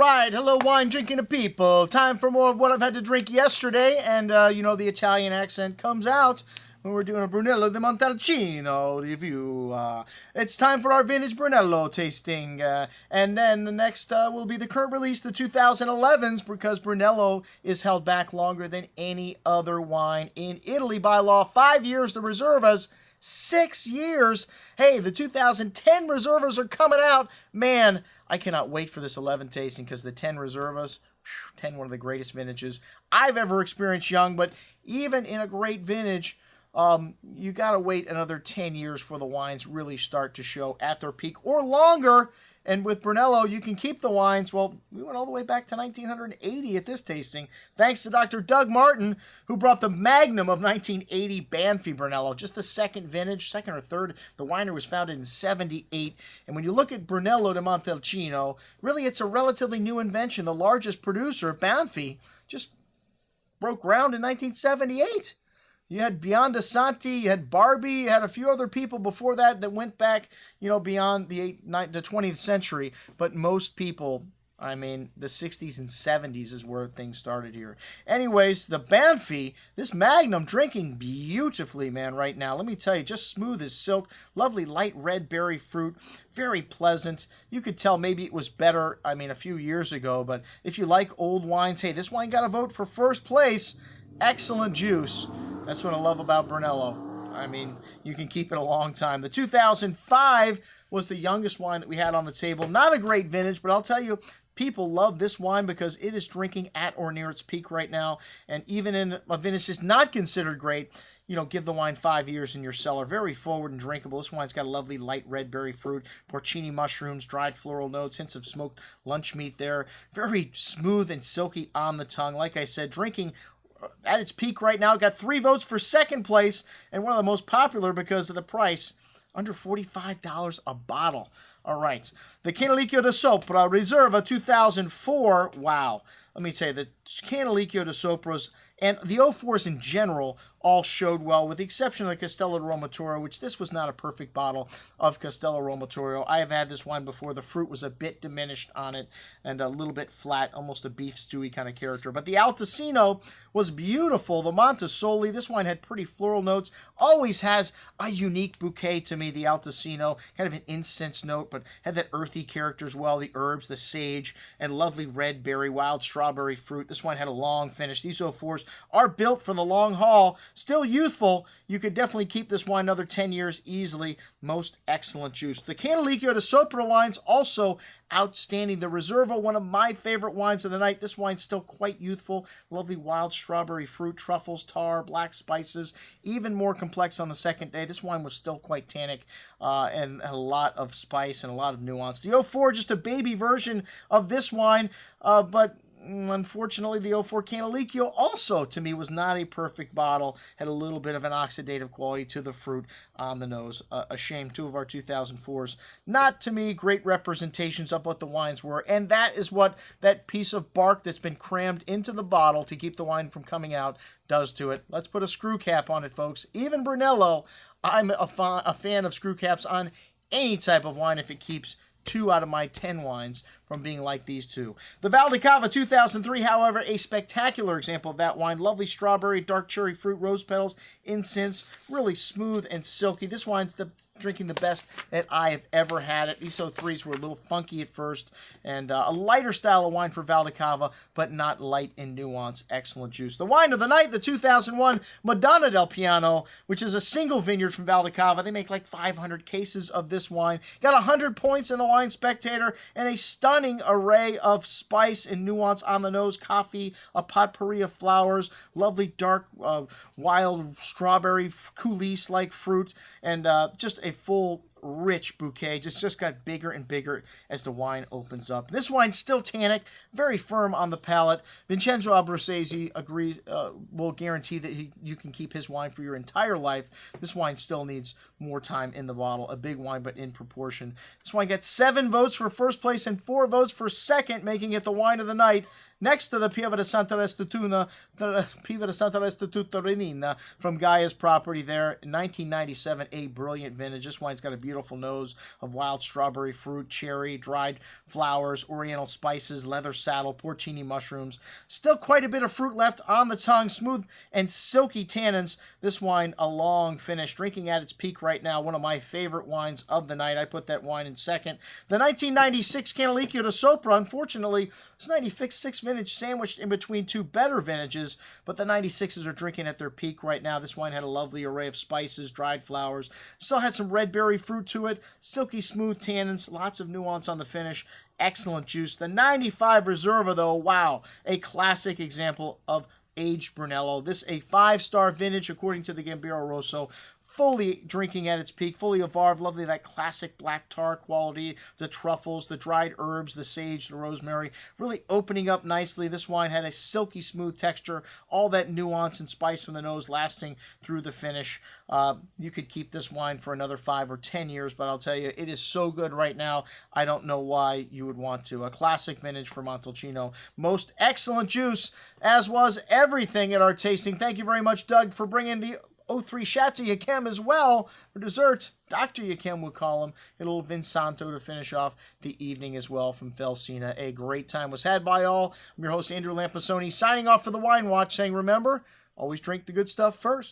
right, hello wine drinking people. Time for more of what I've had to drink yesterday, and you know the Italian accent comes out when we're doing a Brunello di Montalcino review. It's time for our vintage Brunello tasting, and then the next will be the current release, the 2011s, because Brunello is held back longer than any other wine in Italy by law. 5 years, the Reservas. 6 years. Hey, the 2010 Reservas are coming out. Man, I cannot wait for this 11 tasting because the 10 Reservas, 10, one of the greatest vintages I've ever experienced young, but even in a great vintage, you got to wait another 10 years for the wines really start to show at their peak or longer. And with Brunello, you can keep the wines. Well, we went all the way back to 1980 at this tasting, thanks to Dr. Doug Martin, who brought the Magnum of 1980 Banfi Brunello, just the second vintage, second or third. The winery was founded in 78. And when you look at Brunello di Montalcino, really it's a relatively new invention. The largest producer, Banfi, just broke ground in 1978. You had Bionda Santi, you had Barbie, you had a few other people before that that went back, you know, beyond the 20th century. But most people, I mean, the 60s and 70s is where things started here. Anyways, the Banfi, this Magnum, drinking beautifully, man, right now. Let me tell you, just smooth as silk, lovely light red berry fruit, very pleasant. You could tell maybe it was better, I mean, a few years ago. But if you like old wines, hey, this wine got a vote for first place. Excellent juice. That's what I love about Brunello. I mean, you can keep it a long time. The 2005 was the youngest wine that we had on the table. Not a great vintage, but I'll tell you, people love this wine because it is drinking at or near its peak right now. And even in a vintage that's not considered great, you know, give the wine 5 years in your cellar. Very forward and drinkable. This wine's got a lovely light red berry fruit, porcini mushrooms, dried floral notes, hints of smoked lunch meat there. Very smooth and silky on the tongue. Like I said, drinking at its peak right now. Got 3 votes for second place, and one of the most popular because of the price, under $45 a bottle. All right, the Canalicchio di Sopra Reserva 2004. Wow, let me tell you, the Canalicchio di Sopras and the 04s in general all showed well, with the exception of the Castello di Romatorio, which this was not a perfect bottle of Castello Romatorio. I have had this wine before. The fruit was a bit diminished on it and a little bit flat, almost a beef stewy kind of character. But the Altesino was beautiful. The Montesoli, this wine had pretty floral notes. Always has a unique bouquet to me, the Altesino. Kind of an incense note, but had that earthy character as well. The herbs, the sage, and lovely red berry, wild strawberry fruit. This wine had a long finish. These 04s are built for the long haul. Still youthful. You could definitely keep this wine another 10 years easily. Most excellent juice. The Canalicchio di Sopra wines also outstanding. The Reserva, one of my favorite wines of the night. This wine's still quite youthful. Lovely wild strawberry fruit, truffles, tar, black spices. Even more complex on the second day. This wine was still quite tannic and a lot of spice and a lot of nuance. The 04, just a baby version of this wine, but unfortunately, the 04 Canalicchio also, to me, was not a perfect bottle. Had a little bit of an oxidative quality to the fruit on the nose. A shame. 2 of our 2004s, not, to me, great representations of what the wines were. And that is what that piece of bark that's been crammed into the bottle to keep the wine from coming out does to it. Let's put a screw cap on it, folks. Even Brunello, I'm a fan of screw caps on any type of wine if it keeps 2 out of my 10 wines from being like these two. The Val di Cava 2003, however, a spectacular example of that wine. Lovely strawberry, dark cherry fruit, rose petals, incense, really smooth and silky. This wine's drinking the best that I have ever had it. These 03s were a little funky at first, and a lighter style of wine for Val di Cava, but not light in nuance. Excellent juice. The wine of the night, the 2001 Madonna del Piano, which is a single vineyard from Val di Cava. They make like 500 cases of this wine. Got 100 points in the Wine Spectator, and a stunning array of spice and nuance on the nose. Coffee, a potpourri of flowers, lovely dark wild strawberry coulis-like fruit, and just a full rich bouquet. Just got bigger and bigger as the wine opens up. This wine's still tannic, very firm on the palate. Vincenzo Abruzzese agrees, will guarantee that you can keep his wine for your entire life. This wine still needs more time in the bottle. A big wine, but in proportion. This wine got 7 votes for first place and 4 votes for second, making it the wine of the night. next to the Pieve di Santa Restituta, the Pieve di Santa Restituta Renina from Gaia's property there. In 1997, a brilliant vintage. This wine's got a beautiful nose of wild strawberry fruit, cherry, dried flowers, oriental spices, leather saddle, porcini mushrooms. Still quite a bit of fruit left on the tongue, smooth and silky tannins. This wine, a long finish, drinking at its peak right now. One of my favorite wines of the night. I put that wine in second. The 1996 Canalicchio di Sopra, unfortunately, it's 96 vintage sandwiched in between two better vintages, but the 96s are drinking at their peak right now. This wine had a lovely array of spices, dried flowers. Still had some red berry fruit to it, silky smooth tannins, lots of nuance on the finish. Excellent juice. The 95 Reserva, though, wow, a classic example of aged Brunello. This a 5-star vintage according to the Gambero Rosso. Fully drinking at its peak, fully evolved. Lovely, that classic black tar quality, the truffles, the dried herbs, the sage, the rosemary, really opening up nicely. This wine had a silky smooth texture, all that nuance and spice from the nose lasting through the finish. You could keep this wine for another 5 or 10 years, but I'll tell you, it is so good right now, I don't know why you would want to. A classic vintage for Montalcino. Most excellent juice, as was everything at our tasting. Thank you very much, Doug, for bringing the 03 Chateau Yquem as well. For dessert, Dr. Yquem would call him. A little Vinsanto to finish off the evening as well from Felsina. A great time was had by all. I'm your host, Andrew Lampasoni, signing off for the Wine Watch, saying, remember, always drink the good stuff first.